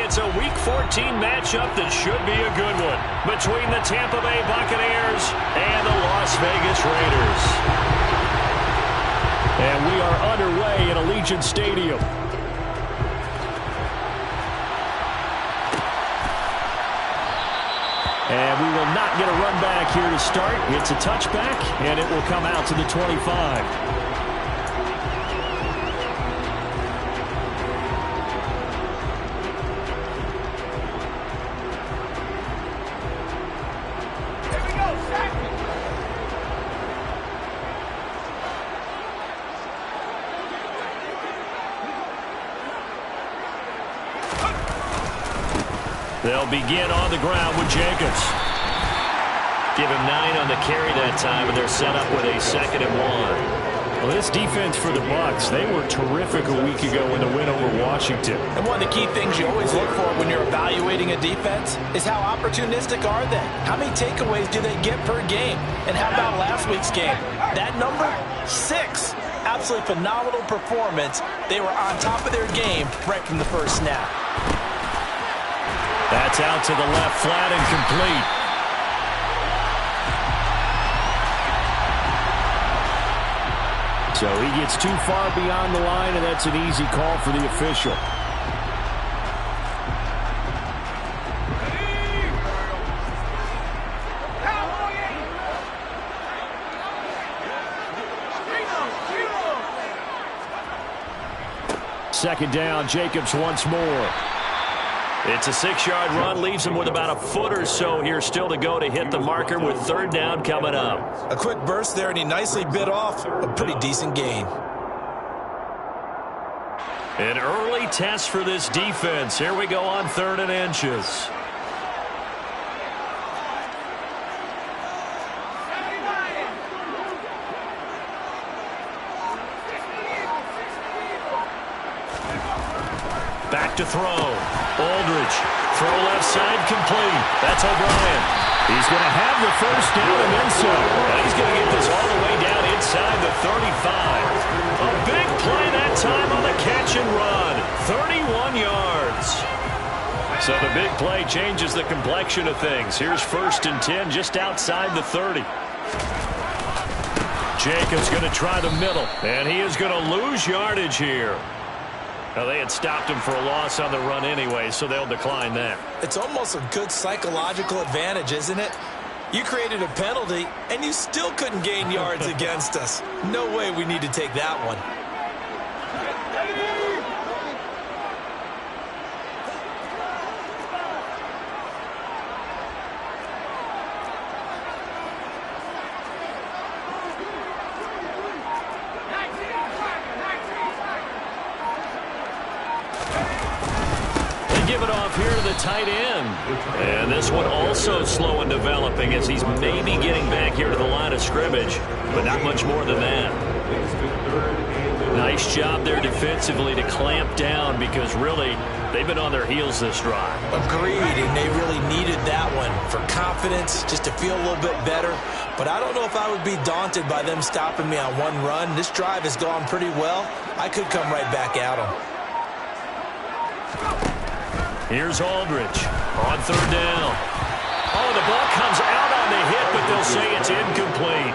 It's a Week 14 matchup that should be a good one between the Tampa Bay Buccaneers and the Las Vegas Raiders. And we are underway at Allegiant Stadium. And we will not get a run back here to start. It's a touchback, and it will come out to the 25. They'll begin on the ground with Jacobs. Give him 9 on the carry that time, and they're set up with a 2nd and 1. Well, this defense for the Bucs, they were terrific a week ago in the win over Washington. And one of the key things you always look for when you're evaluating a defense is how opportunistic are they? How many takeaways do they get per game? And how about last week's game? That number, 6. Absolutely phenomenal performance. They were on top of their game right from the first snap. That's out to the left, flat and complete. So he gets too far beyond the line, and that's an easy call for the official. Second down, Jacobs once more. It's a 6-yard run, leaves him with about a foot or so here still to go to hit the marker with 3rd down coming up. A quick burst there, and he nicely bit off a pretty decent gain. An early test for this defense. Here we go on 3rd and inches. Back to throw. Aldridge, throw left side, complete. That's O'Brien. He's going to have the 1st down and then some. And he's going to get this all the way down inside the 35. A big play that time on the catch and run. 31 yards. So the big play changes the complexion of things. Here's 1st and 10 just outside the 30. Jacobs going to try the middle, and he is going to lose yardage here. Well, they had stopped him for a loss on the run anyway, so they'll decline that. It's almost a good psychological advantage, isn't it? You created a penalty, and you still couldn't gain yards against us. No way we need to take that one. Tight end. And this one also slow in developing as he's maybe getting back here to the line of scrimmage, but not much more than that. Nice job there defensively to clamp down because really they've been on their heels this drive. Agreed, and they really needed that one for confidence, just to feel a little bit better. But I don't know if I would be daunted by them stopping me on one run. This drive has gone pretty well. I could come right back at them. Here's Aldridge on 3rd down. Oh, the ball comes out on the hit, but they'll say it's incomplete.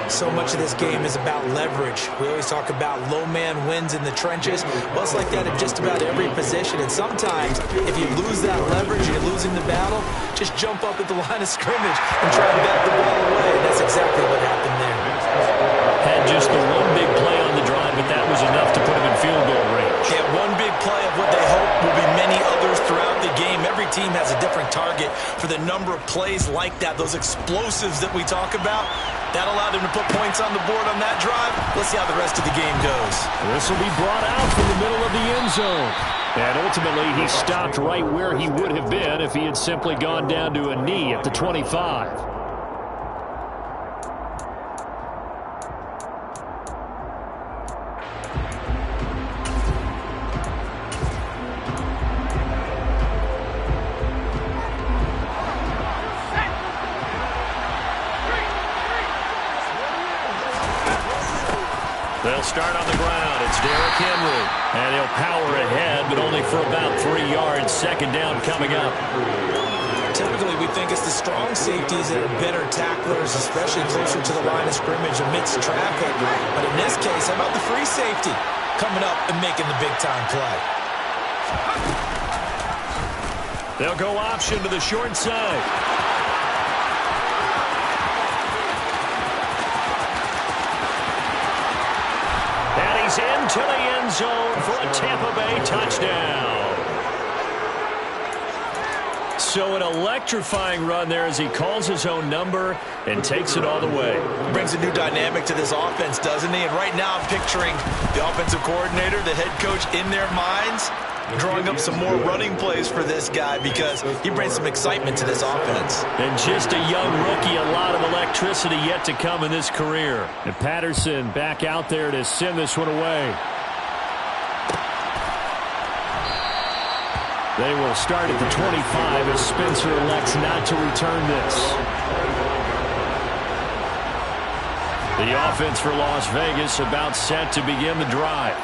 So much of this game is about leverage. We always talk about low man wins in the trenches. Well, it's like that at just about every position. And sometimes, if you lose that leverage and you're losing the battle, just jump up at the line of scrimmage and try to bat the ball away. And that's exactly what happened there. Had just the one big play on the drive, but that was enough to put him in field goal range. Yeah, one big play of what they hope will be many others throughout the game. Every team has a different target for the number of plays like that, those explosives that we talk about. That allowed them to put points on the board on that drive. Let's see how the rest of the game goes. This will be brought out from the middle of the end zone. And ultimately, he stopped right where he would have been if he had simply gone down to a knee at the 25. They'll start on the ground. It's Derrick Henry. And he'll power ahead, but only for about 3 yards. Second down coming up. Typically, we think it's the strong safeties that are better tacklers, especially closer to the line of scrimmage amidst traffic. But in this case, how about the free safety coming up and making the big-time play? They'll go option to the short side. And he's into the end zone for a Tampa Bay touchdown. So an electrifying run there as he calls his own number and takes it all the way. Brings a new dynamic to this offense, doesn't he? And right now I'm picturing the offensive coordinator, the head coach in their minds, drawing up some more running plays for this guy because he brings some excitement to this offense. And just a young rookie, a lot of electricity yet to come in this career. And Patterson back out there to send this one away. They will start at the 25 as Spencer elects not to return this. The offense for Las Vegas about set to begin the drive.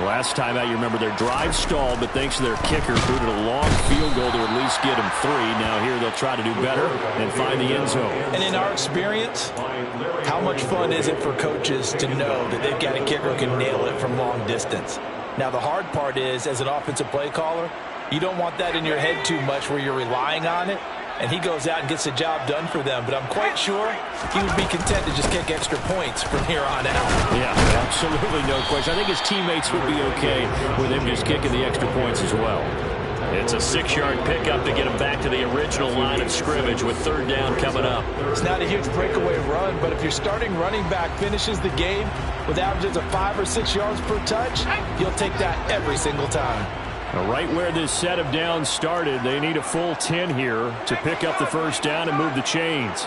Last time out, you remember their drive stalled, but thanks to their kicker, booted a long field goal to at least get them 3. Now here they'll try to do better and find the end zone. And in our experience, how much fun is it for coaches to know that they've got a kicker who can nail it from long distance? Now the hard part is, as an offensive play caller, you don't want that in your head too much where you're relying on it, and he goes out and gets the job done for them. But I'm quite sure he would be content to just kick extra points from here on out. Yeah, absolutely no question. I think his teammates would be okay with him just kicking the extra points as well. It's a 6-yard pickup to get him back to the original line of scrimmage with third down coming up. It's not a huge breakaway run, but if your starting running back finishes the game with averages of 5 or 6 yards per touch, you'll take that every single time. Right where this set of downs started, they need a full 10 here to pick up the first down and move the chains.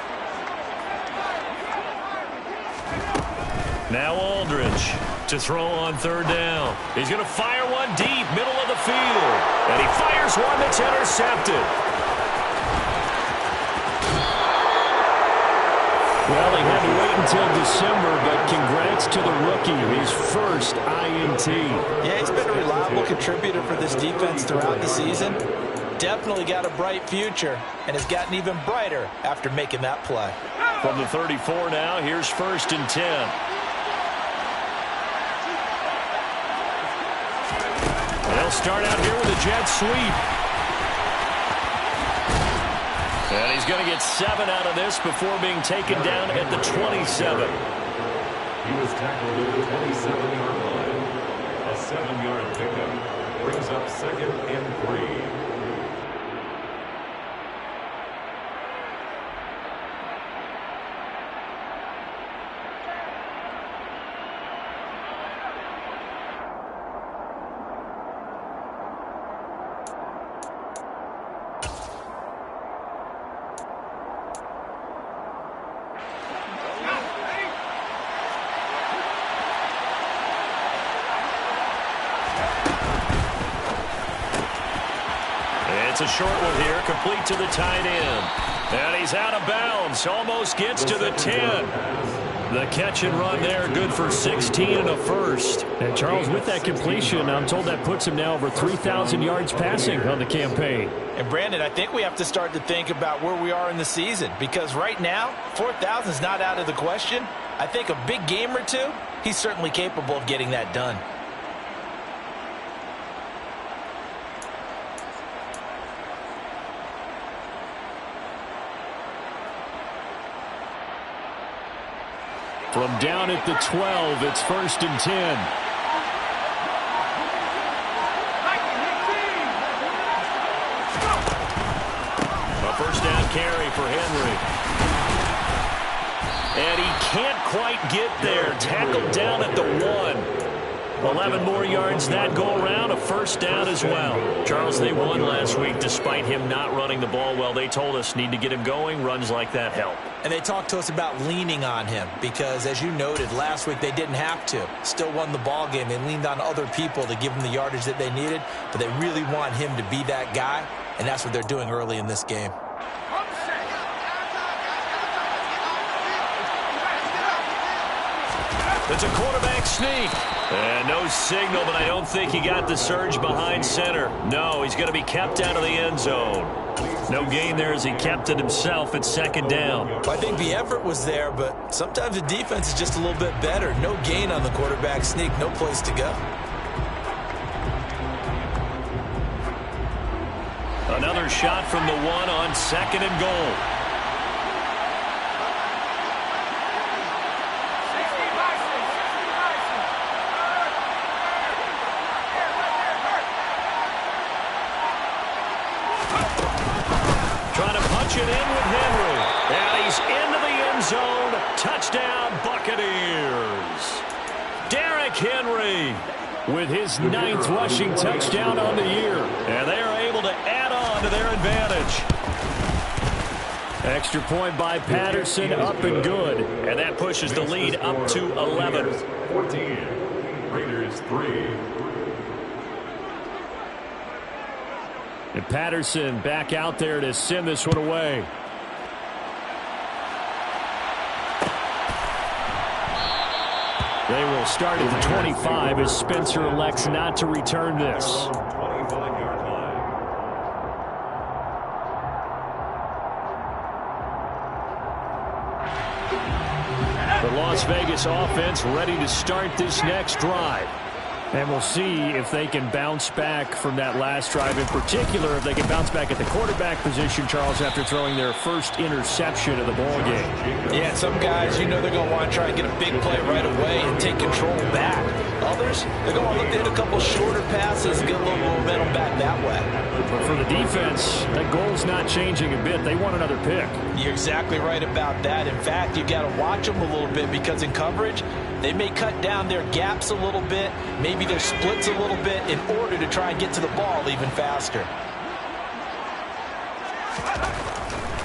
Now Aldridge to throw on third down. He's going to fire one deep, middle of the field. And he fires one that's intercepted. Well, they had to wait until December, but congrats to the rookie, his first INT. Yeah, he's been a reliable contributor for this defense throughout the season. Definitely got a bright future, and has gotten even brighter after making that play. From the 34 now, here's first and 10. They'll start out here with a jet sweep. And he's going to get 7 out of this before being taken down at the 27. He was tackled at the 27-yard line. A 7-yard pickup brings up second and 3. It's a short one here, complete to the tight end. And he's out of bounds, almost gets to the 10. The catch and run there, good for 16 and a first. And Charles, with that completion, I'm told that puts him now over 3,000 yards passing on the campaign. And Brandon, I think we have to start to think about where we are in the season, because right now, 4,000 is not out of the question. I think a big game or two, he's certainly capable of getting that done. From down at the 12, it's first and 10. A first down carry for Henry. And he can't quite get there. Tackled down at the 1. 11 more yards that go around, a first down as well. Charles, they won last week despite him not running the ball well. They told us need to get him going. Runs like that help. And they talked to us about leaning on him because, as you noted, last week they didn't have to. Still won the ball game. They leaned on other people to give them the yardage that they needed, but they really want him to be that guy, and that's what they're doing early in this game. It's a quarterback sneak. And no signal, but I don't think he got the surge behind center. No, he's going to be kept out of the end zone. No gain there as he kept it himself at second down. I think the effort was there, but sometimes the defense is just a little bit better. No gain on the quarterback sneak, no place to go. Another shot from the one on second and goal. Trying to punch it in with Henry. And he's into the end zone. Touchdown, Buccaneers. Derrick Henry with his 9th rushing touchdown on the year. And they are able to add on to their advantage. Extra point by Patterson, up and good. And that pushes the lead up to 11. 14. Raiders 3. And Patterson back out there to send this one away. They will start at the 25 as Spencer elects not to return this. 25-yard line. The Las Vegas offense ready to start this next drive. And we'll see if they can bounce back from that last drive. In particular, if they can bounce back at the quarterback position, Charles, after throwing their first interception of the ball game. Yeah, some guys, you know they're going to want to try and get a big play right away and take control back. Others, they're going to look to hit a couple shorter passes and get a little momentum back that way. But for the defense, that goal's not changing a bit. They want another pick. You're exactly right about that. In fact, you got to watch them a little bit because in coverage, they may cut down their gaps a little bit, maybe their splits a little bit in order to try and get to the ball even faster.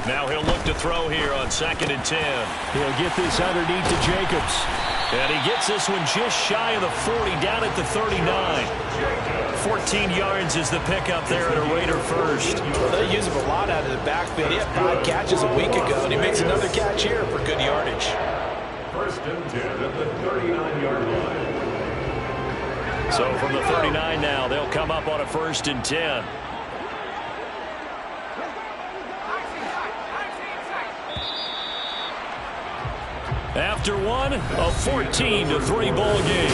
Now he'll look to throw here on 2nd and 10. He'll get this underneath to Jacobs. And he gets this one just shy of the 40, down at the 39. 14 yards is the pickup there at a Raider first. Well, they use him a lot out of the backfield. He had 5 catches a week ago, and he makes another catch here for good yardage. 1st and 10 at the 39-yard line. So from the 39 now, they'll come up on a 1st and 10. After one, a 14-3 ball game.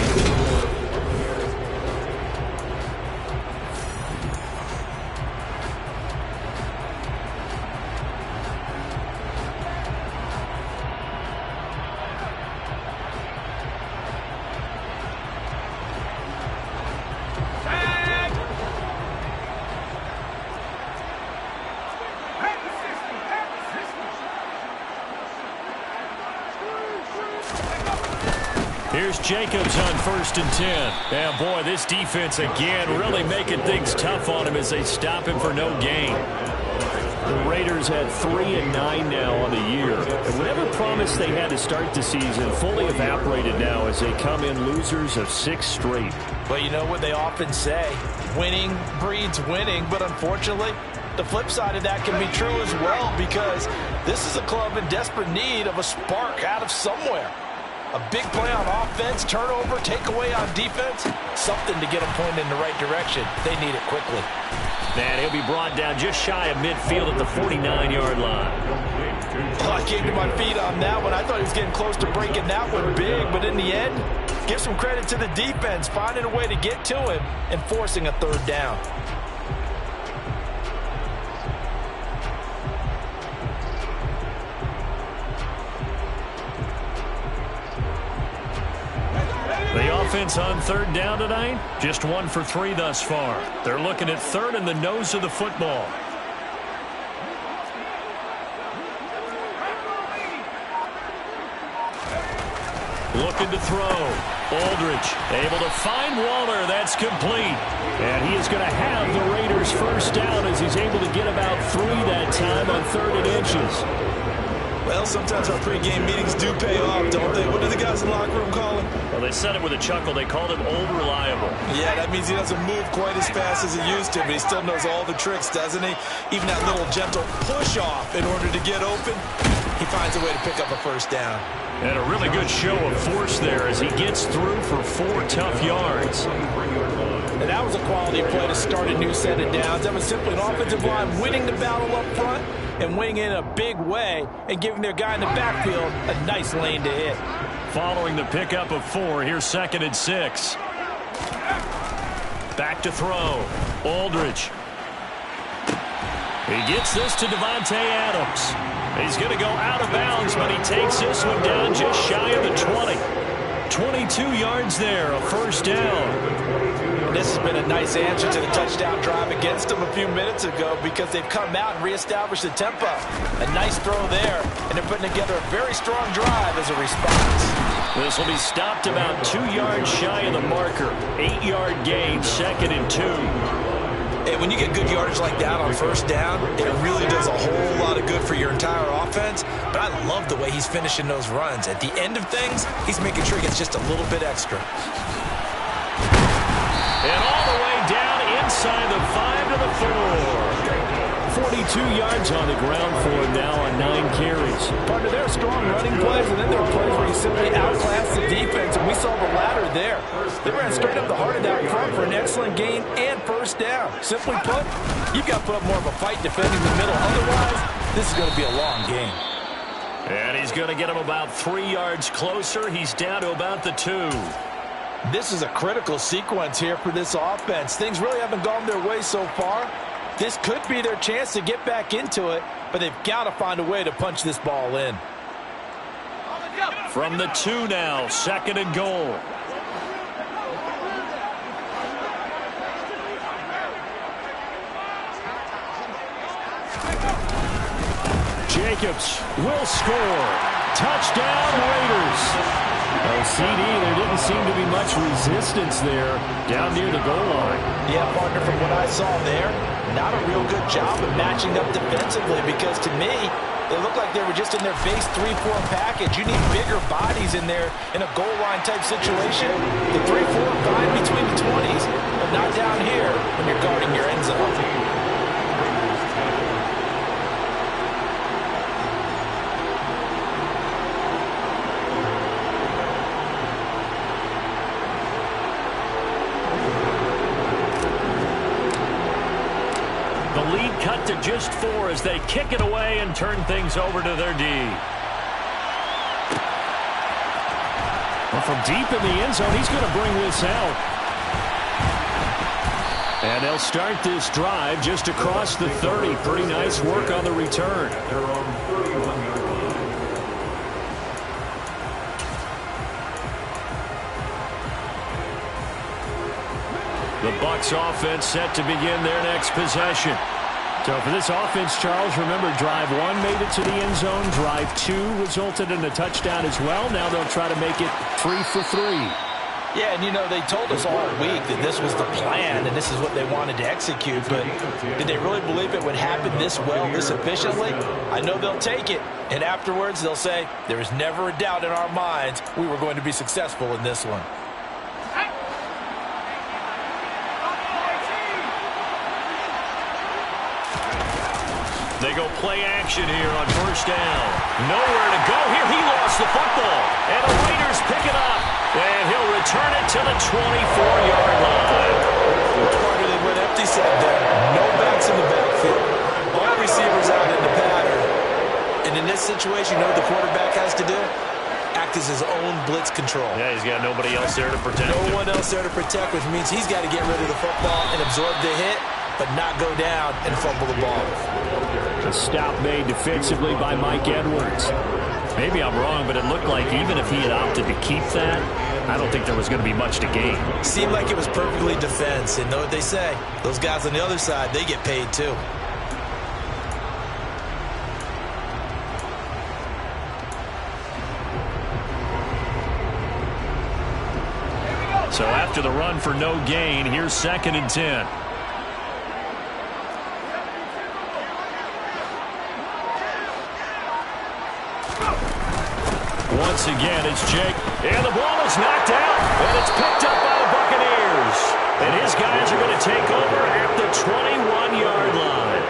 Here's Jacobs on 1st and 10. And boy, this defense again really making things tough on him as they stop him for no gain. The Raiders had 3-9 now on the year. And whatever promise they had to start the season fully evaporated now as they come in losers of 6 straight. But you know what they often say, winning breeds winning, but unfortunately, the flip side of that can be true as well because this is a club in desperate need of a spark out of somewhere. A big play on offense, turnover, takeaway on defense, something to get them pointed in the right direction. They need it quickly. And he'll be brought down just shy of midfield at the 49-yard line. Well, I came to my feet on that one. I thought he was getting close to breaking that one big, but in the end, give some credit to the defense, finding a way to get to him and forcing a 3rd down. The offense on 3rd down tonight, just 1 for 3 thus far. They're looking at 3rd and the nose of the football. Looking to throw. Aldridge able to find Waller. That's complete. And he is going to have the Raiders' 1st down as he's able to get about 3 that time on 3rd and inches. Well, sometimes our pregame meetings do pay off, don't they? What do the guys in the locker room call him? Well, they said it with a chuckle. They called him old reliable. Yeah, that means he doesn't move quite as fast as he used to, but he still knows all the tricks, doesn't he? Even that little gentle push-off in order to get open, he finds a way to pick up a first down. And a really good show of force there as he gets through for 4 tough yards. And that was a quality play to start a new set of downs. That was simply an offensive line winning the battle up front and winning in a big way and giving their guy in the backfield a nice lane to hit. Following the pickup of 4, here's 2nd and 6. Back to throw. Aldridge. He gets this to Devontae Adams. He's going to go out of bounds, but he takes this one down just shy of the 20. 22 yards there, a first down. This has been a nice answer to the touchdown drive against them a few minutes ago because they've come out and reestablished the tempo. A nice throw there, and they're putting together a very strong drive as a response. This will be stopped about 2 yards shy of the marker. 8-yard gain, 2nd and 2. And when you get good yardage like that on first down, it really does a whole lot of good for your entire offense. But I love the way he's finishing those runs. At the end of things, he's making sure he gets just a little bit extra. And all the way down inside the 5 to the 4. 42 yards on the ground for him now on 9 carries. Part of their strong running plays, and then there are plays where you simply outclass the defense, and we saw the latter there. They ran straight up the heart of that front for an excellent gain and first down. Simply put, you've got to put up more of a fight defending the middle. Otherwise, this is going to be a long game. And he's going to get him about 3 yards closer. He's down to about the 2. This is a critical sequence here for this offense. Things really haven't gone their way so far. This could be their chance to get back into it, but they've got to find a way to punch this ball in. From the 2 now, 2nd and goal. Jacobs will score. Touchdown, Raiders. CD, there didn't seem to be much resistance there down near the goal line. Yeah, partner, from what I saw there, not a real good job of matching up defensively because to me, they looked like they were just in their base 3-4 package. You need bigger bodies in there in a goal line type situation. The 3-4 fine between the 20s, but not down here when you're guarding your end zone. Cut to just 4 as they kick it away and turn things over to their D. Well, from deep in the end zone, he's going to bring this out. And they'll start this drive just across the 30. Pretty nice work on the return. They're on 31-yard line. The Bucs offense set to begin their next possession. So for this offense, Charles, remember drive 1 made it to the end zone. Drive 2 resulted in a touchdown as well. Now they'll try to make it 3 for 3. Yeah, and you know, they told us all week that this was the plan and this is what they wanted to execute, but did they really believe it would happen this well, this efficiently? I know they'll take it, and afterwards they'll say, there was never a doubt in our minds we were going to be successful in this one. They go play action here on first down. Nowhere to go here. He lost the football. And the Raiders pick it up. And he'll return it to the 24-yard line. Partner, they went empty set there. No backs in the backfield. All receivers out in the pattern. And in this situation, you know what the quarterback has to do? Act as his own blitz control. Yeah, he's got nobody else there to protect him. No one else there to protect, which means he's got to get rid of the football and absorb the hit, but not go down and fumble the ball. A stop made defensively by Mike Edwards. Maybe I'm wrong, but it looked like even if he had opted to keep that, I don't think there was going to be much to gain. Seemed like it was perfectly defense, and know what they say. Those guys on the other side, they get paid too. So after the run for no gain, here's 2nd and 10. Once again, it's Jake. And the ball is knocked out. And it's picked up by the Buccaneers. And his guys are going to take over at the 21-yard line.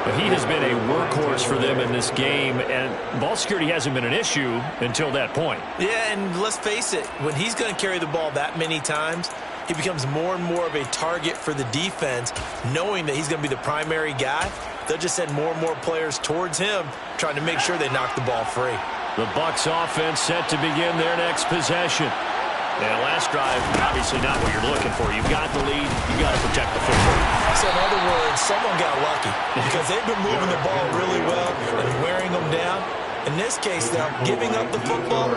But he has been a workhorse for them in this game, and ball security hasn't been an issue until that point. Yeah, and let's face it, when he's going to carry the ball that many times, he becomes more and more of a target for the defense, knowing that he's going to be the primary guy. They'll just send more and more players towards him, trying to make sure they knock the ball free. The Bucs offense set to begin their next possession. And last drive, obviously not what you're looking for. You've got the lead. You've got to protect the football. So in other words, someone got lucky because they've been moving the ball really well and wearing them down. In this case, though, giving up the football,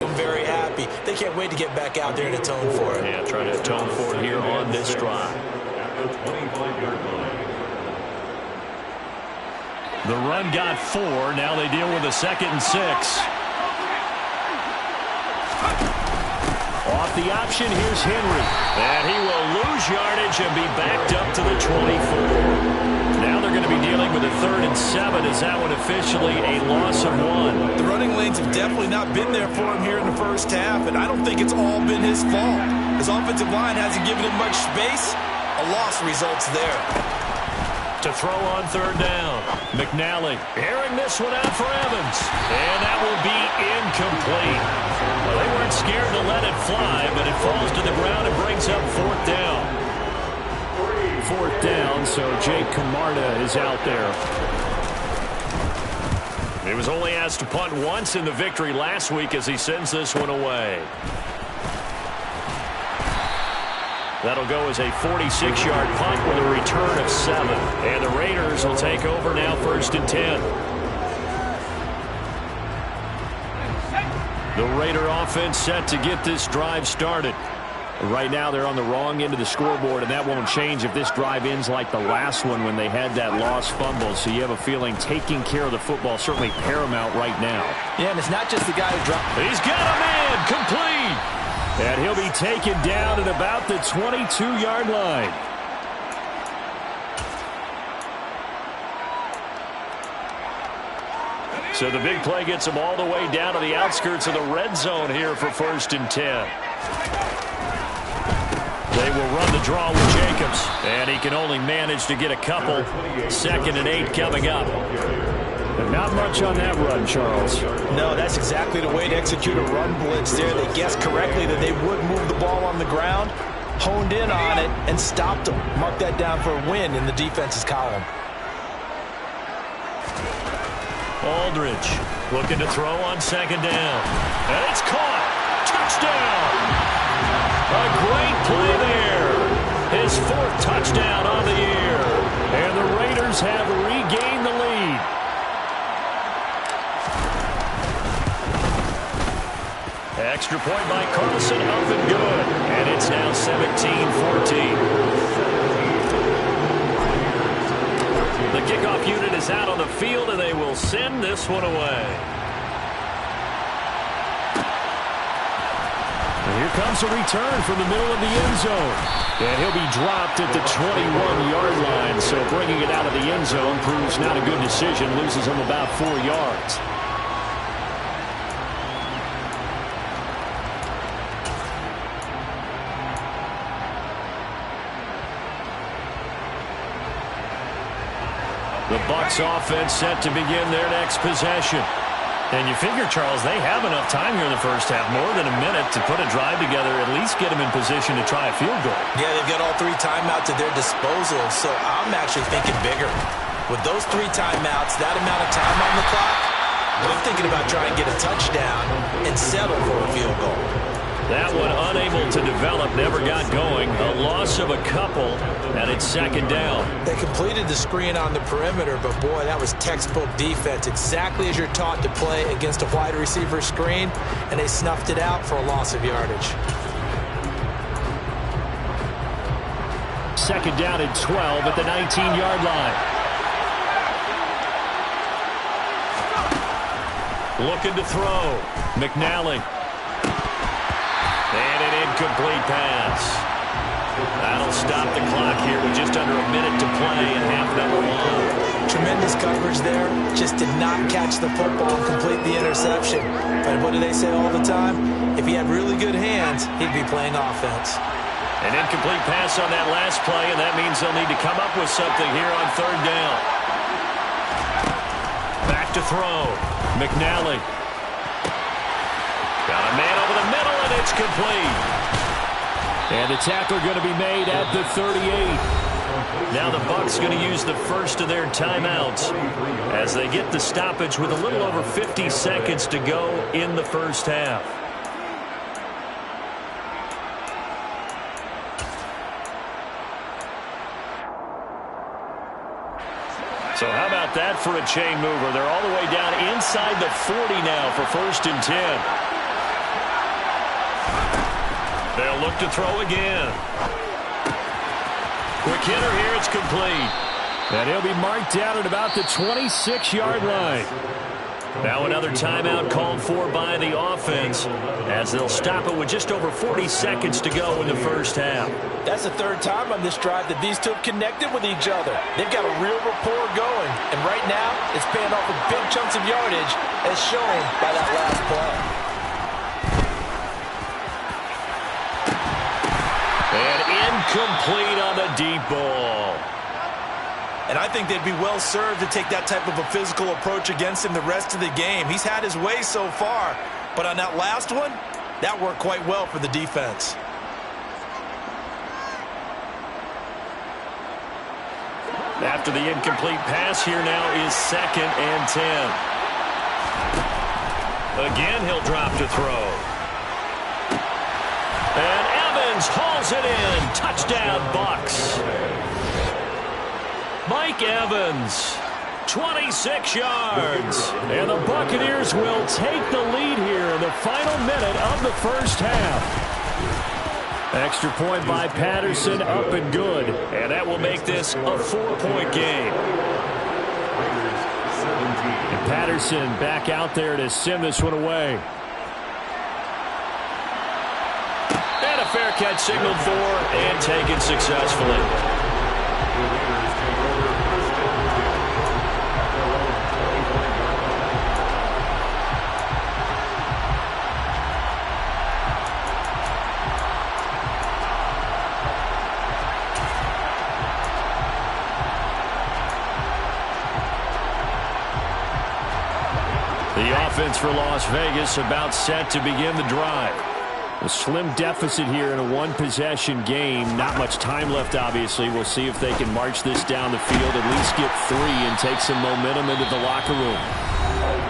I'm very happy. They can't wait to get back out there and atone for it. Yeah, trying to atone for it here on this drive. The run got 4. Now they deal with a 2nd and 6. Off the option, here's Henry. And he will lose yardage and be backed up to the 24. Now they're going to be dealing with a 3rd and 7. Is that one officially a loss of 1? The running lanes have definitely not been there for him here in the first half, and I don't think it's all been his fault. His offensive line hasn't given him much space. A loss results there. To throw on 3rd down. McNally airing this one out for Evans. And that will be incomplete. Well, they weren't scared to let it fly, but it falls to the ground and brings up 4th down. 4th down, so Jake Camarda is out there. He was only asked to punt once in the victory last week as he sends this one away. That'll go as a 46-yard punt with a return of 7. And the Raiders will take over now 1st and 10. The Raider offense set to get this drive started. Right now they're on the wrong end of the scoreboard, and that won't change if this drive ends like the last one when they had that lost fumble. So you have a feeling taking care of the football certainly paramount right now. Yeah, and it's not just the guy who dropped. He's got a man complete. And he'll be taken down at about the 22-yard line. So the big play gets him all the way down to the outskirts of the red zone here for 1st and 10. They will run the draw with Jacobs. And he can only manage to get a couple. 2nd and 8 coming up. Not much on that run, Charles. No, that's exactly the way to execute a run blitz there. They guessed correctly that they would move the ball on the ground, honed in on it, and stopped them. Mark that down for a win in the defense's column. Aldridge looking to throw on 2nd down. And it's caught. Touchdown. A great play there. His 4th touchdown on the year. And the Raiders have regained the lead. Extra point by Carlson, up and good. And it's now 17-14. The kickoff unit is out on the field, and they will send this one away. And here comes a return from the middle of the end zone. And he'll be dropped at the 21-yard line. So bringing it out of the end zone proves not a good decision. Loses him about 4 yards. The Bucs offense set to begin their next possession. And you figure, Charles, they have enough time here in the first half, more than a minute, to put a drive together, at least get them in position to try a field goal. Yeah, they've got all 3 timeouts at their disposal, so I'm actually thinking bigger. With those 3 timeouts, that amount of time on the clock, I'm thinking about trying to get a touchdown and settle for a field goal. That one unable to develop, never got going. A loss of a couple, and it's 2nd down. They completed the screen on the perimeter, but boy, that was textbook defense. Exactly as you're taught to play against a wide receiver screen, and they snuffed it out for a loss of yardage. 2nd down and 12 at the 19-yard line. Looking to throw. McNally. And an incomplete pass. That'll stop the clock here with just under a minute to play in half number 1. Tremendous tremendous coverage there. Just did not catch the football and complete the interception. But what do they say all the time? If he had really good hands, he'd be playing offense. An incomplete pass on that last play, and that means they'll need to come up with something here on third down. Back to throw. McNally. Got a man over the middle, and it's complete. And the tackle going to be made at the 38. Now the Bucs going to use the first of their timeouts as they get the stoppage with a little over 50 seconds to go in the first half. So how about that for a chain mover? They're all the way down inside the 40 now for 1st and 10. They'll look to throw again. Quick hitter here, it's complete. And he'll be marked down at about the 26-yard line. Now another timeout called for by the offense as they'll stop it with just over 40 seconds to go in the first half. That's the third time on this drive that these two have connected with each other. They've got a real rapport going, and right now it's paying off with big chunks of yardage as shown by that last play. And incomplete on the deep ball. And I think they'd be well served to take that type of a physical approach against him the rest of the game. He's had his way so far, but on that last one, that worked quite well for the defense. After the incomplete pass, here now is 2nd and 10. Again, he'll drop to throw. And Evans hauls it in. Touchdown, Bucs. Mike Evans, 26 yards. And the Buccaneers will take the lead here in the final minute of the first half. Extra point by Patterson, up and good. And that will make this a 4-point game. And Patterson back out there to send this one away. And a fair catch signaled for and taken successfully. The offense for Las Vegas about set to begin the drive. A slim deficit here in a one-possession game. Not much time left, obviously. We'll see if they can march this down the field, at least get 3 and take some momentum into the locker room.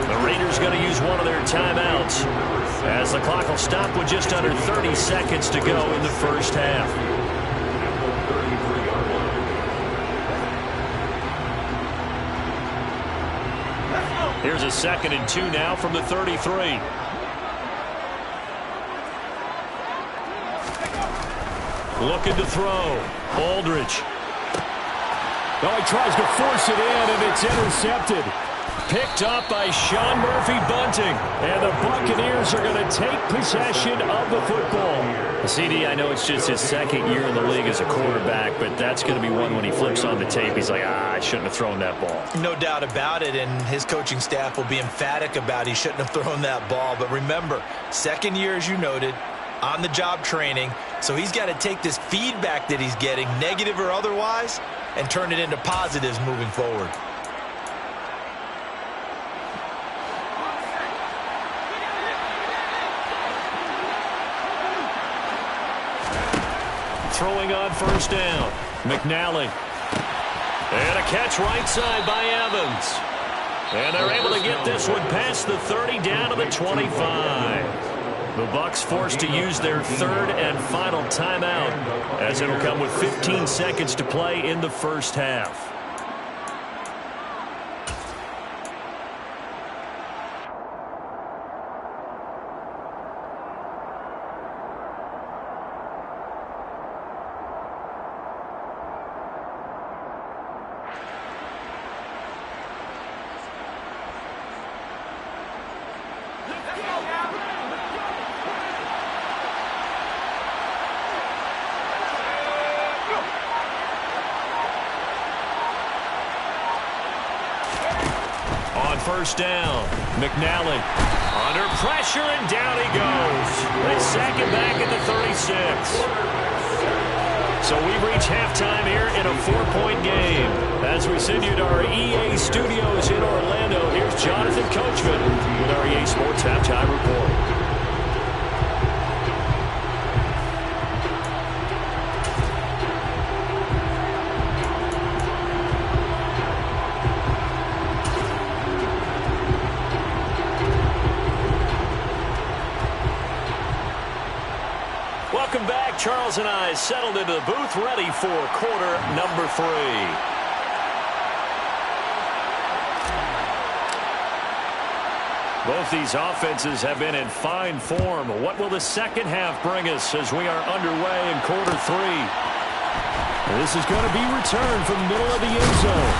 The Raiders going to use one of their timeouts as the clock will stop with just under 30 seconds to go in the first half. Here's a 2nd and 2 now from the 33. Looking to throw. Aldridge. Oh, he tries to force it in, and it's intercepted. Picked up by Sean Murphy-Bunting. And the Buccaneers are going to take possession of the football. CD, I know it's just his 2nd year in the league as a quarterback, but that's going to be one when he flips on the tape. He's like, I shouldn't have thrown that ball. No doubt about it, and his coaching staff will be emphatic about he shouldn't have thrown that ball. But remember, 2nd year, as you noted, on-the-job training. So he's got to take this feedback that he's getting, negative or otherwise, and turn it into positives moving forward. Throwing on first down. McNally. And a catch right side by Evans. And they're able to get this one past the 30 down to the 25. The Bucs forced to use their 3rd and final timeout as it'll come with 15 seconds to play in the first half. first down. McNally under pressure, and down he goes. They sack him back at the 36. So we reach halftime here in a 4-point game. As we send you to our EA studios in Orlando, here's Jonathan Coachman with our EA Sports Halftime Report. Welcome back. Charles and I settled into the booth, ready for quarter number 3. Both these offenses have been in fine form. What will the second half bring us as we are underway in quarter 3? This is going to be returned from the middle of the end zone.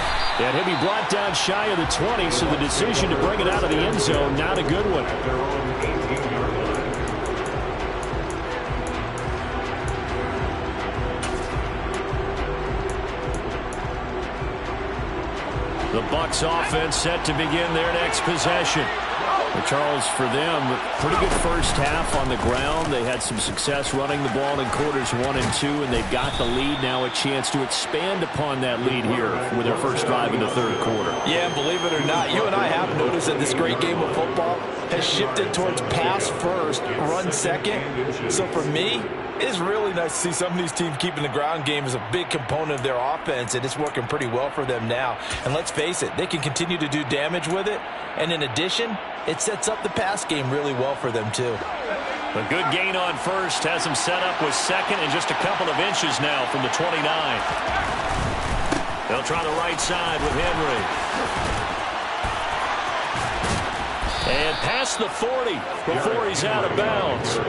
And he'll be brought down shy of the 20, so the decision to bring it out of the end zone, not a good one. The Bucs offense set to begin their next possession. Well, Charles, for them, pretty good first half on the ground. They had some success running the ball in quarters 1 and 2, and they've got the lead now, a chance to expand upon that lead here with their first drive in the third quarter. Yeah, believe it or not, you and I have noticed that this great game of football has shifted towards pass first, run second. So for me, it is really nice to see some of these teams keeping the ground game as a big component of their offense, and it's working pretty well for them now. And let's face it, they can continue to do damage with it. And in addition, it sets up the pass game really well for them, too. A good gain on first has them set up with second and just a couple of inches now from the 29. They'll try the right side with Henry. And past the 40 before he's out of bounds.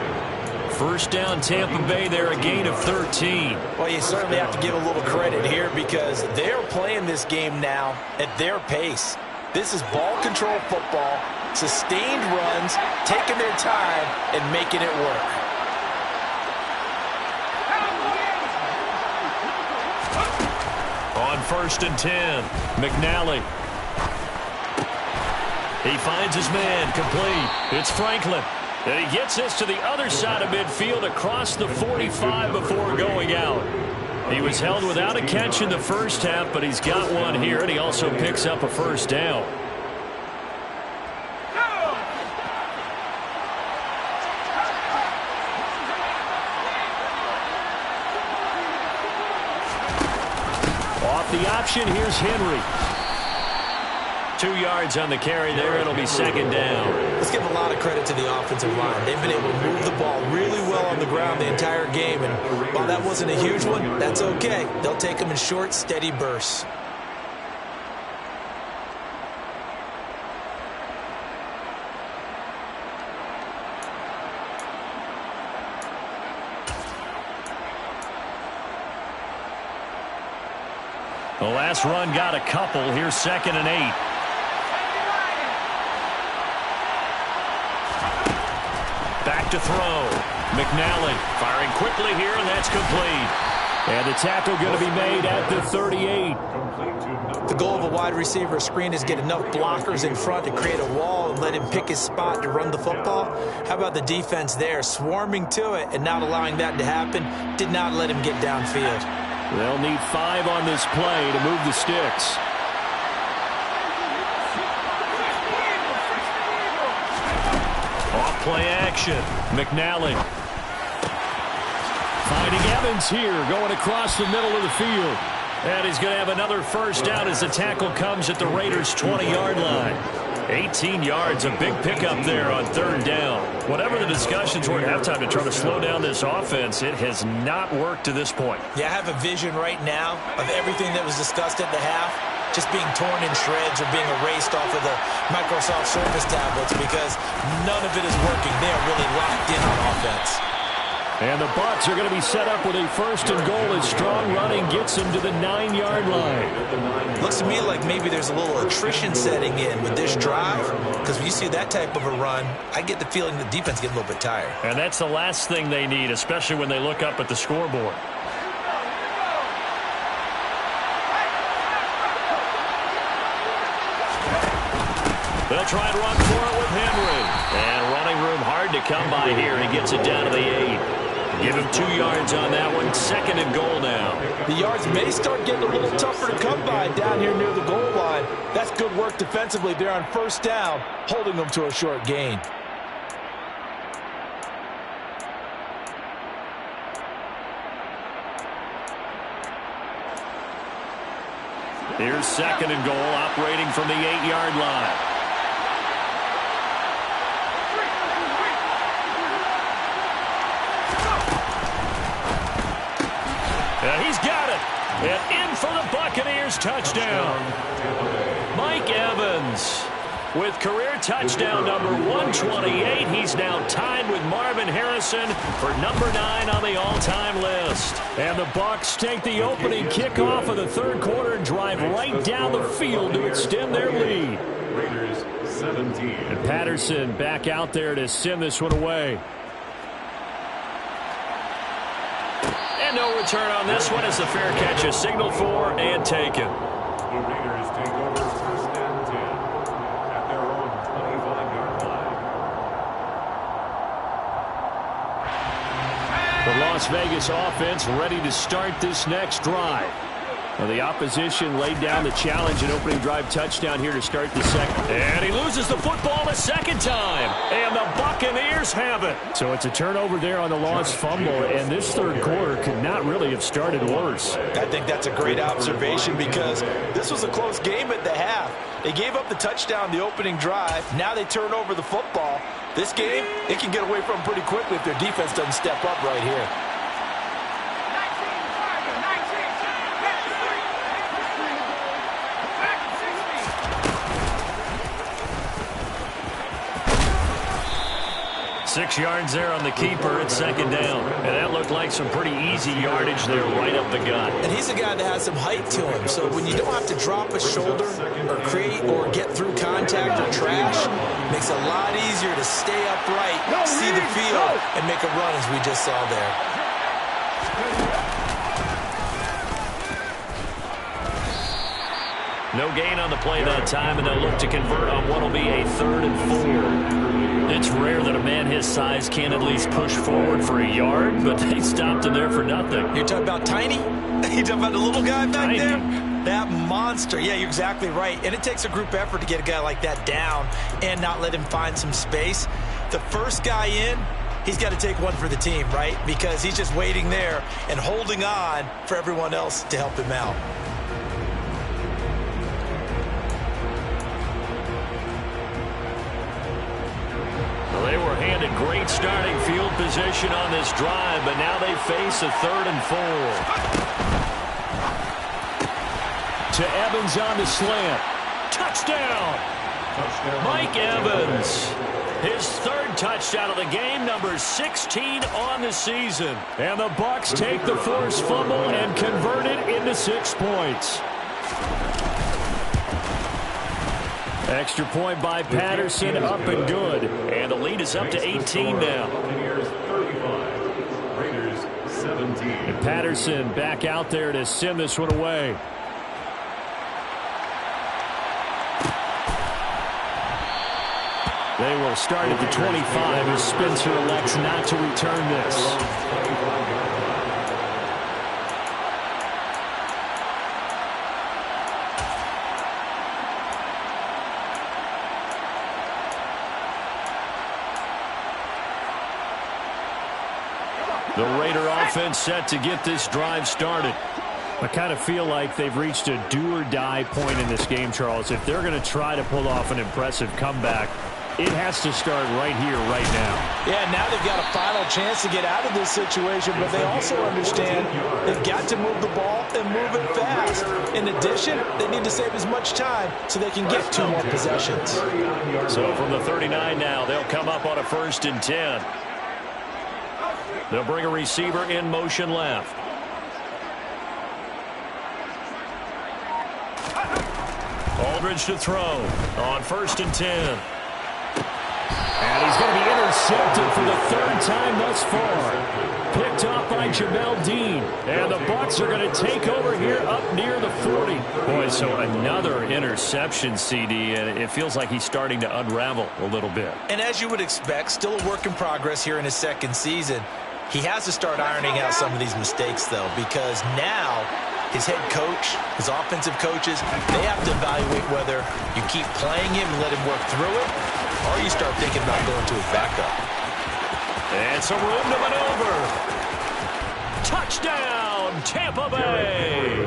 First down, Tampa Bay there, a gain of 13. Well, you certainly have to give a little credit here because they're playing this game now at their pace. This is ball control football, sustained runs, taking their time, and making it work. On 1st and 10, McNally. He finds his man, complete. It's Franklin. And he gets this to the other side of midfield across the 45 before going out. He was held without a catch in the first half, but he's got one here, and he also picks up a first down. Off the option, here's Henry. 2 yards on the carry there. It'll be second down. Let's give a lot of credit to the offensive line. They've been able to move the ball really well on the ground the entire game. And while that wasn't a huge one, that's okay. They'll take them in short, steady bursts. The last run got a couple. Here's 2nd and 8. Back to throw. McNally firing quickly here, and that's complete. And the tackle going to be made at the 38. The goal of a wide receiver screen is get enough blockers in front to create a wall and let him pick his spot to run the football. How about the defense there, swarming to it and not allowing that to happen? Did not let him get downfield. They'll need 5 on this play to move the sticks. Off-play action. McNally. Finding Evans here, going across the middle of the field. And he's going to have another first down as the tackle comes at the Raiders' 20-yard line. 18 yards, a big pickup there on 3rd down. Whatever the discussions were at halftime to try to slow down this offense, it has not worked to this point. Yeah, I have a vision right now of everything that was discussed at the half just being torn in shreds or being erased off of the Microsoft Surface tablets because none of it is working. They are really locked in on offense. And the Bucs are going to be set up with a 1st and goal as strong running gets them to the 9-yard line. Looks to me like maybe there's a little attrition setting in with this drive because when you see that type of a run, I get the feeling the defense gets a little bit tired. And that's the last thing they need, especially when they look up at the scoreboard. They'll try and run for it with Henry. And running room hard to come by here. He gets it down to the 8. Give him 2 yards on that one. 2nd and goal now. The yards may start getting a little tougher to come by down here near the goal line. That's good work defensively there on 1st down, holding them to a short gain. Here's 2nd and goal, operating from the 8-yard line. He's got it. And in for the Buccaneers touchdown. Mike Evans with career touchdown number 128. He's now tied with Marvin Harrison for number 9 on the all-time list. And the Bucs take the opening kickoff of the 3rd quarter and drive right down the field to extend their lead. Raiders 17. And Patterson back out there to send this one away. And no return on this one as the fair catch is signaled for and taken. The Raiders take over 1st and 10 at their own 25-yard line. The Las Vegas offense ready to start this next drive. Well, the opposition laid down the challenge and opening drive touchdown here to start the 2nd. And he loses the football the 2nd time. And the Buccaneers have it. So it's a turnover there on the lost fumble. And this 3rd quarter could not really have started worse. I think that's a great observation because this was a close game at the half. They gave up the touchdown the opening drive. Now they turn over the football. This game, it can get away from pretty quickly if their defense doesn't step up right here. Six yards there on the keeper at 2nd down. And that looked like some pretty easy yardage there right up the gut. And he's a guy that has some height to him. So when you don't have to drop a shoulder or create or get through contact or trash, it makes it a lot easier to stay upright, see the field, and make a run as we just saw there. No gain on the play that time, and they'll look to convert on what will be a 3rd and 4. It's rare that a man his size can at least push forward for a yard, but they stopped him there for nothing. You're talking about tiny? You're talking about the little guy back there? That monster. Yeah, you're exactly right. And it takes a group effort to get a guy like that down and not let him find some space. The first guy in, he's got to take one for the team, right? Because he's just waiting there and holding on for everyone else to help him out. They were handed great starting field position on this drive, but now they face a 3rd and 4. To Evans on the slant. Touchdown! Mike Evans. His 3rd touchdown of the game, number 16 on the season. And the Bucs take the forced fumble and convert it into 6 points. Extra point by Patterson, up and good. And the lead is up to 18 now. Buccaneers 35, Raiders 17. And Patterson back out there to send this one away. They will start at the 25 as Spencer elects not to return this. The Raider offense set to get this drive started. I kind of feel like they've reached a do-or-die point in this game, Charles. If they're going to try to pull off an impressive comeback, it has to start right here, right now. Yeah, now they've got a final chance to get out of this situation, but they also understand they've got to move the ball and move it fast. In addition, they need to save as much time so they can get 2 more possessions. So from the 39 now, they'll come up on a 1st and 10. They'll bring a receiver in motion left. Aldridge to throw on 1st and 10. And he's going to be Intercepted for the third time thus far. Picked off by Jamel Dean. And the Bucs are going to take over here up near the 40. Boy, so another interception, CD, and it feels like he's starting to unravel a little bit. And as you would expect, still a work in progress here in his second season. He has to start ironing out some of these mistakes, though, because now his head coach, his offensive coaches, they have to evaluate whether you keep playing him and let him work through it, or you start thinking about going to his backup. And some room to maneuver. Touchdown, Tampa Bay.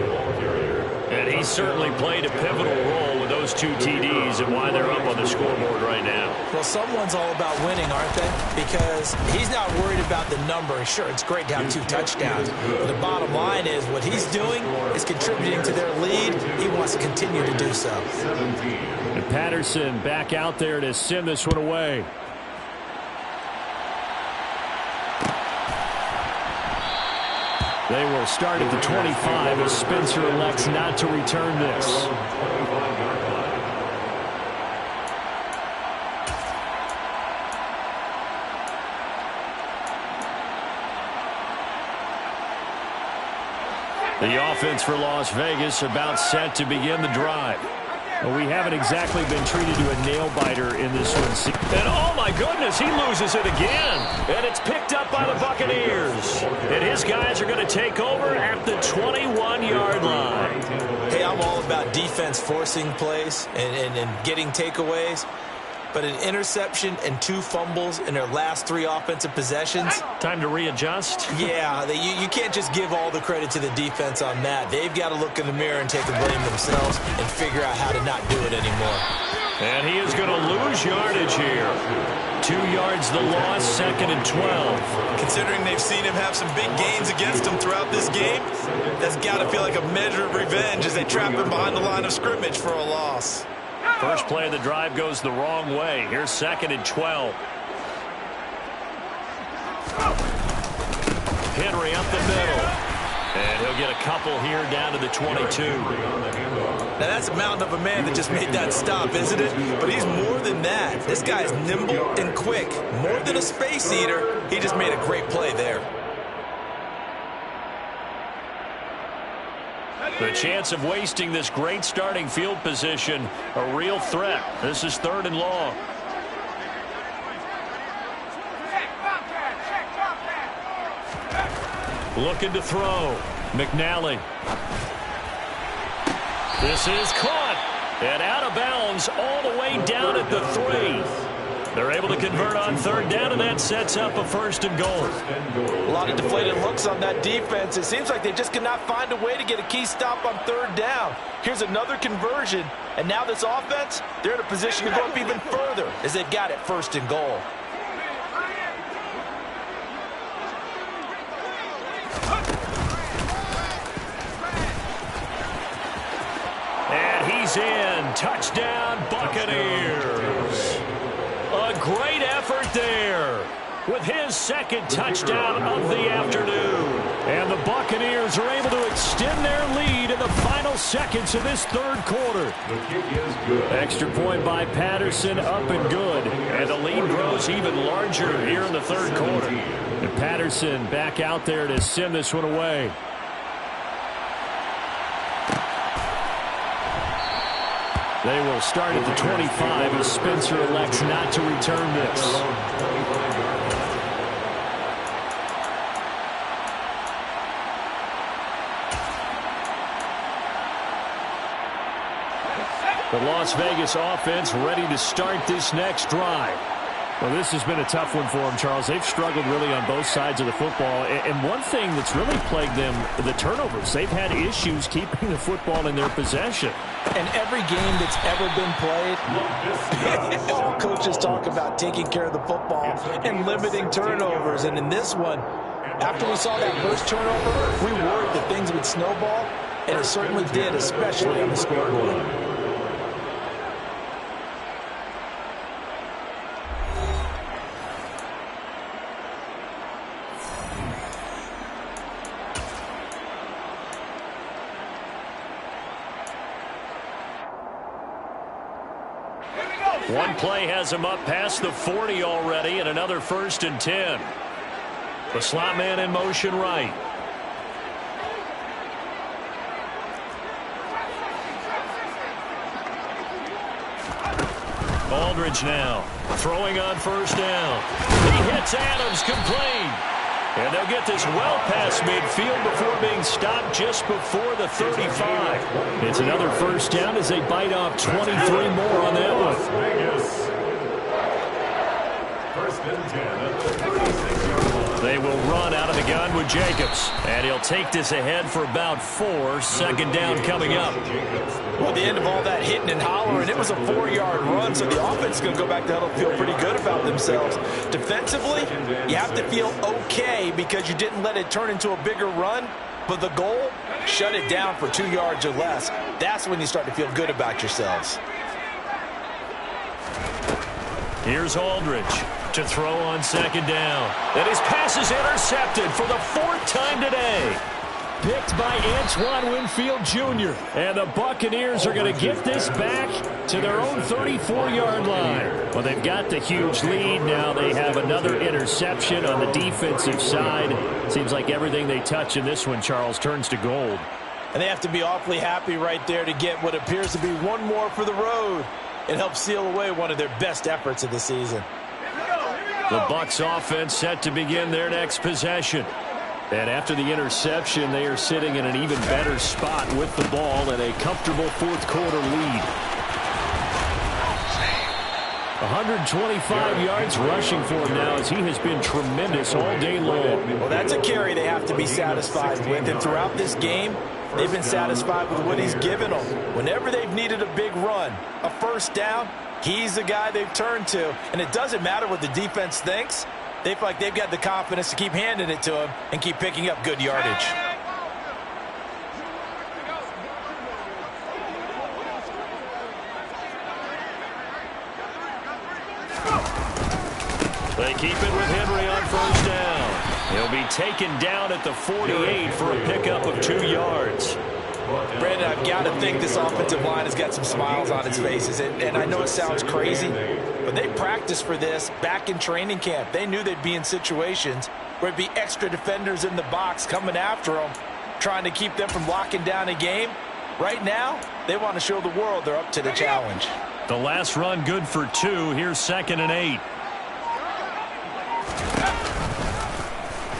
And he certainly played a pivotal role with those two TDs and why they're up on the scoreboard right now. Well, someone's all about winning, aren't they? Because he's not worried about the number. Sure, it's great to have 2 touchdowns. But the bottom line is what he's doing is contributing to their lead. He wants to continue to do so. And Patterson back out there to send this one away. They will start at the 25 as Spencer elects not to return this. The offense for Las Vegas about set to begin the drive. Well, we haven't exactly been treated to a nail-biter in this one. And, oh, my goodness, he loses it again. And it's picked up by the Buccaneers. And his guys are going to take over at the 21-yard line. Hey, I'm all about defense forcing plays and getting takeaways. But an interception and 2 fumbles in their last 3 offensive possessions. Time to readjust? Yeah, you can't just give all the credit to the defense on that. They've got to look in the mirror and take the blame themselves and figure out how to not do it anymore. And he is going to lose yardage here. 2 yards the loss, 2nd and 12. Considering they've seen him have some big gains against him throughout this game, that's got to feel like a measure of revenge as they trap him behind the line of scrimmage for a loss. First play of the drive goes the wrong way. Here's 2nd and 12. Henry up the middle. And he'll get a couple here down to the 22. Now, that's a mountain of a man that just made that stop, isn't it? But he's more than that. This guy is nimble and quick. More than a space eater. He just made a great play there. The chance of wasting this great starting field position, a real threat. This is 3rd and long. Looking to throw. McNally. This is caught. And out of bounds all the way down at the 3. They're able to convert on 3rd down, and that sets up a 1st and goal. A lot of deflated looks on that defense. It seems like they just cannot find a way to get a key stop on 3rd down. Here's another conversion, and now this offense, they're in a position to go up even further as they've got it 1st and goal. And he's in. Touchdown, Buccaneers. A great effort there with his 2nd touchdown of the afternoon. And the Buccaneers are able to extend their lead in the final seconds of this 3rd quarter. Extra point by Patterson, up and good. And the lead grows even larger here in the 3rd quarter. And Patterson back out there to send this one away. They will start at the 25 as Spencer elects not to return this. The Las Vegas offense ready to start this next drive. Well, this has been a tough one for them, Charles. They've struggled really on both sides of the football. And one thing that's really plagued them, the turnovers. They've had issues keeping the football in their possession. And every game that's ever been played, all coaches talk about taking care of the football and limiting turnovers. And in this one, after we saw that first turnover, we worried that things would snowball, and it certainly did, especially on the scoreboard. Here we go. One play has him up past the 40 already, and another 1st and 10. The slot man in motion right. Aldridge now throwing on 1st down. He hits Adams complete. And they'll get this well past midfield before being stopped just before the 35. It's another 1st down as they bite off 23 more on that one. Vegas. 1st and 10 at the 36-yard line. They will run out of the gun with Jacobs. And he'll take this ahead for about 4. 2nd down coming up. Well, at the end of all that hitting and hollering, it was a 4-yard run, so the offense is going to go back to huddle and feel pretty good about themselves. Defensively, you have to feel okay because you didn't let it turn into a bigger run, but the goal, shut it down for 2 yards or less. That's when you start to feel good about yourselves. Here's Aldridge to throw on 2nd down. And his pass is intercepted for the 4th time today. Picked by Antoine Winfield Jr. And the Buccaneers are going to get this back to their own 34-yard line. Well, they've got the huge lead. Now they have another interception on the defensive side. Seems like everything they touch in this one, Charles, turns to gold. And they have to be awfully happy right there to get what appears to be one more for the road. It helps seal away one of their best efforts of the season. The Bucs offense set to begin their next possession. And after the interception, they are sitting in an even better spot with the ball and a comfortable 4th quarter lead. 125 yards rushing for him now as he has been tremendous all day long. Well, that's a carry they have to be satisfied with. And throughout this game, they've been satisfied with what he's given them. Whenever they've needed a big run, a 1st down, he's the guy they've turned to. And it doesn't matter what the defense thinks. They feel like they've got the confidence to keep handing it to him and keep picking up good yardage. They keep it with Henry on 1st down. He'll be taken down at the 48 for a pickup of 2 yards. Brandon, I've got to think this offensive line has got some smiles on its faces. And I know it sounds crazy, but they practiced for this back in training camp. They knew they'd be in situations where it'd be extra defenders in the box coming after them, trying to keep them from locking down a game. Right now, they want to show the world they're up to the challenge. The last run good for 2. Here's 2nd and 8.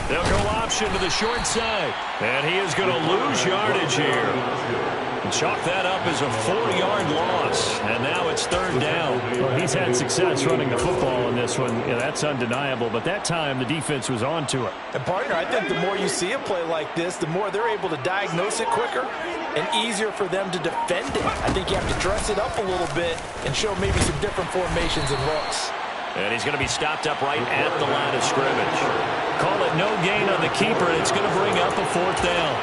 They'll go option to the short side. And he is going to lose yardage here. And chalk that up as a 4-yard loss. And now it's 3rd down. Well, he's had success running the football in this one. Yeah, that's undeniable. But that time, the defense was on to it. And, partner, I think the more you see a play like this, the more they're able to diagnose it quicker and easier for them to defend it. I think you have to dress it up a little bit and show maybe some different formations and looks. And he's going to be stopped up right at the line of scrimmage. Call it no gain on the keeper, and it's going to bring up a 4th down.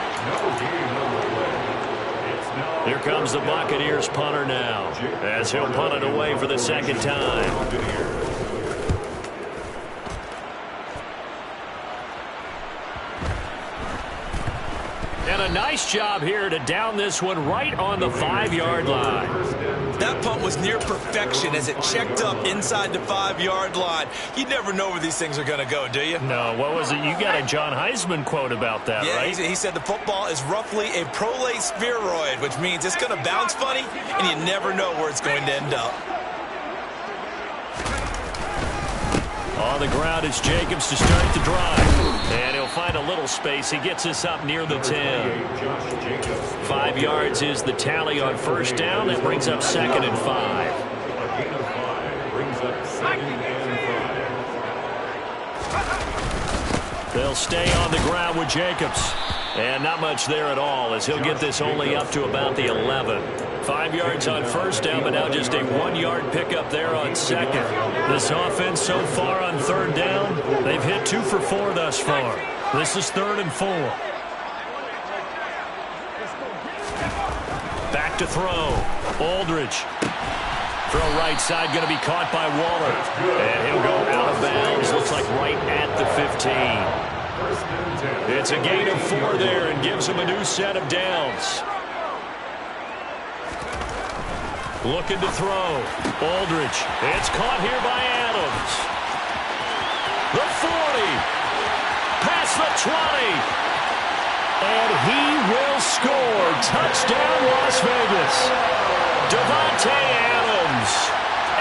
Here comes the Buccaneers punter now, as he'll punt it away for the 2nd time. And a nice job here to down this one right on the 5-yard line. That punt was near perfection as it checked up inside the 5-yard line. You never know where these things are going to go, do you? No, what was it? You got a John Heisman quote about that, yeah, right? He said the football is roughly a prolate spheroid, which means it's going to bounce funny, and you never know where it's going to end up. On the ground, it's Jacobs to start the drive. And he'll find a little space. He gets us up near the 10. 5 yards is the tally on 1st down. That brings up 2nd and 5. A gain of 5 brings up 2nd and 5. They'll stay on the ground with Jacobs. And not much there at all as he'll get this only up to about the 11. 5 yards on 1st down, but now just a 1-yard pickup there on 2nd. This offense so far on 3rd down, they've hit 2 for 4 thus far. This is 3rd and 4. Back to throw. Aldridge. Throw right side going to be caught by Waller. And he'll go out of bounds. Looks like right at the 15. It's a gain of 4 there and gives him a new set of downs. Looking to throw. Aldridge. It's caught here by Adams. The 40. Past the 20. And he will score. Touchdown, Las Vegas. Devontae Adams.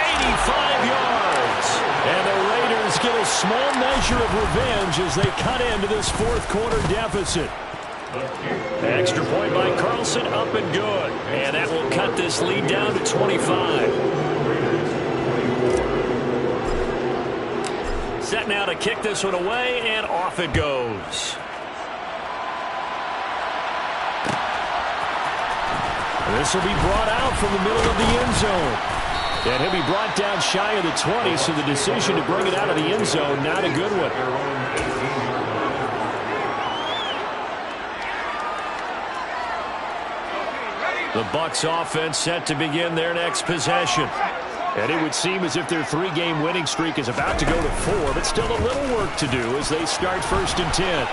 85 yards. And the Raiders get a small measure of revenge as they cut into this fourth quarter deficit. Extra point by Carlson, up and good. And that will cut this lead down to 25. Set now to kick this one away, and off it goes. This will be brought out from the middle of the end zone. And he'll be brought down shy of the 20, so the decision to bring it out of the end zone, not a good one. The Bucs offense set to begin their next possession. And it would seem as if their three-game winning streak is about to go to 4, but still a little work to do as they start 1st and 10.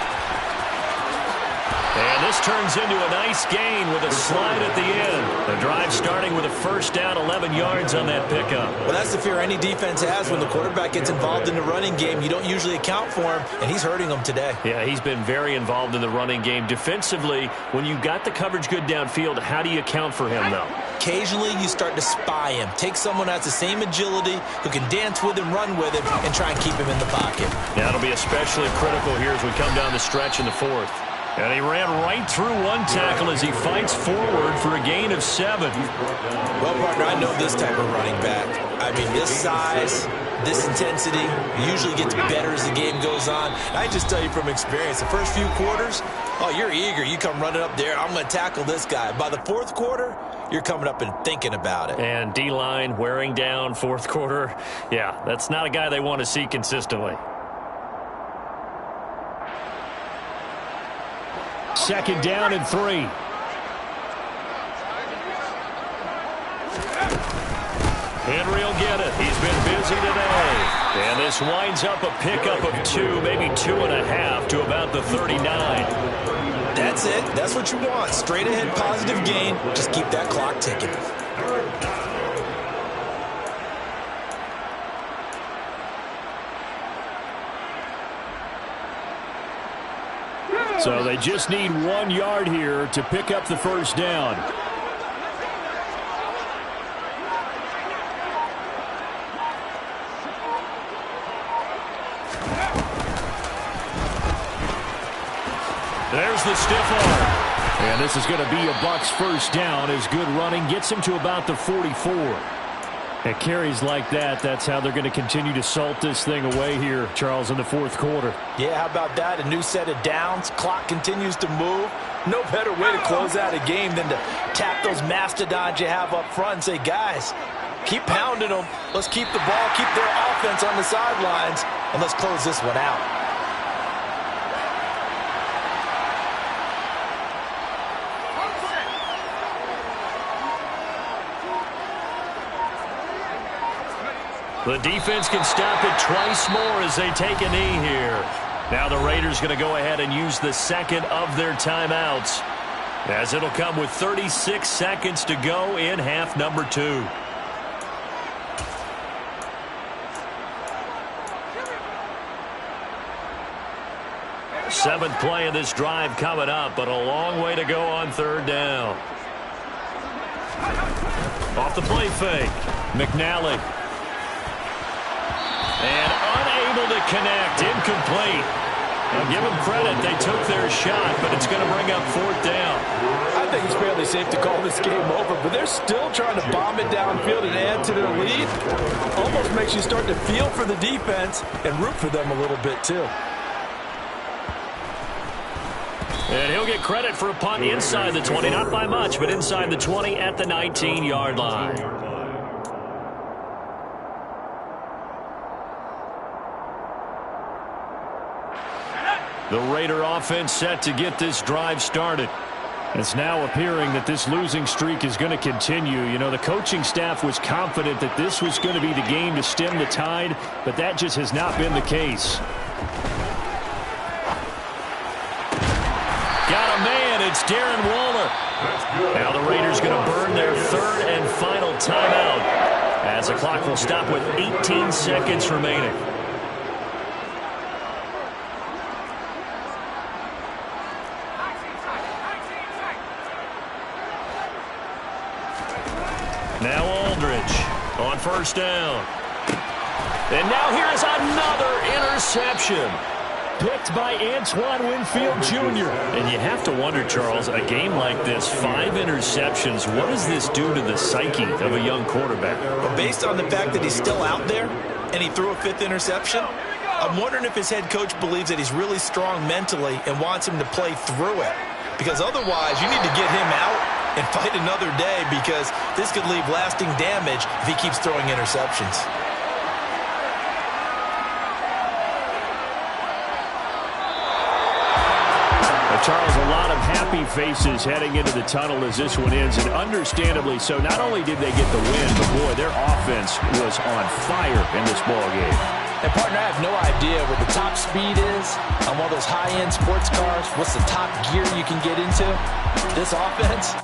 And this turns into a nice gain with a slide at the end. The drive starting with a first down, 11 yards on that pickup. Well, that's the fear any defense has when the quarterback gets involved in the running game. You don't usually account for him, and he's hurting them today. Yeah, he's been very involved in the running game. Defensively, when you got the coverage good downfield, how do you account for him, though? Occasionally, you start to spy him. Take someone who has the same agility, who can dance with him, run with him, and try and keep him in the pocket. That'll be especially critical here as we come down the stretch in the fourth. And he ran right through one tackle as he fights forward for a gain of 7. Well, partner, I know this type of running back. I mean, this size, this intensity usually gets better as the game goes on. I just tell you from experience, the first few quarters, oh, you're eager. You come running up there, I'm going to tackle this guy. By the fourth quarter, you're coming up and thinking about it. And D-line wearing down fourth quarter. Yeah, that's not a guy they want to see consistently. 2nd down and 3. Henry will get it. He's been busy today. And this winds up a pickup of 2, maybe 2.5 to about the 39. That's it. That's what you want. Straight ahead positive gain. Just keep that clock ticking. So they just need 1 yard here to pick up the first down. There's the stiff arm. And this is going to be a Bucs first down as good running gets him to about the 44. At carries like that, that's how they're going to continue to salt this thing away here, Charles, in the fourth quarter. Yeah, how about that? A new set of downs. Clock continues to move. No better way to close out a game than to tap those mastodons you have up front and say, guys, keep pounding them. Let's keep the ball, keep their offense on the sidelines, and let's close this one out. The defense can stop it twice more as they take a knee here. Now the Raiders going to go ahead and use the second of their timeouts, as it'll come with 36 seconds to go in half number 2. Seventh play of this drive coming up, but a long way to go on 3rd down. Off the play fake. McNally. And unable to connect. Incomplete. Now give them credit. They took their shot, but it's going to bring up 4th down. I think it's fairly safe to call this game over, but they're still trying to bomb it downfield and add to their lead. Almost makes you start to feel for the defense and root for them a little bit, too. And he'll get credit for a punt inside the 20. Not by much, but inside the 20 at the 19-yard line. The Raider offense set to get this drive started. It's now appearing that this losing streak is going to continue. You know, the coaching staff was confident that this was going to be the game to stem the tide, but that just has not been the case. Got a man. It's Darren Waller. Now the Raiders going to burn their 3rd and final time the clock will stop with 18 seconds remaining. Now Aldridge on first down. And now here is another interception. Picked by Antoine Winfield Jr. And you have to wonder, Charles, a game like this, 5 interceptions, what does this do to the psyche of a young quarterback? But based on the fact that he's still out there and he threw a 5th interception, I'm wondering if his head coach believes that he's really strong mentally and wants him to play through it. Because otherwise, you need to get him out and fight another day, because this could leave lasting damage if he keeps throwing interceptions. Charles, a lot of happy faces heading into the tunnel as this one ends, and understandably so. Not only did they get the win, but boy, their offense was on fire in this ball game. And partner, I have no idea what the top speed is on one of those high-end sports cars. What's the top gear you can get into? This offense,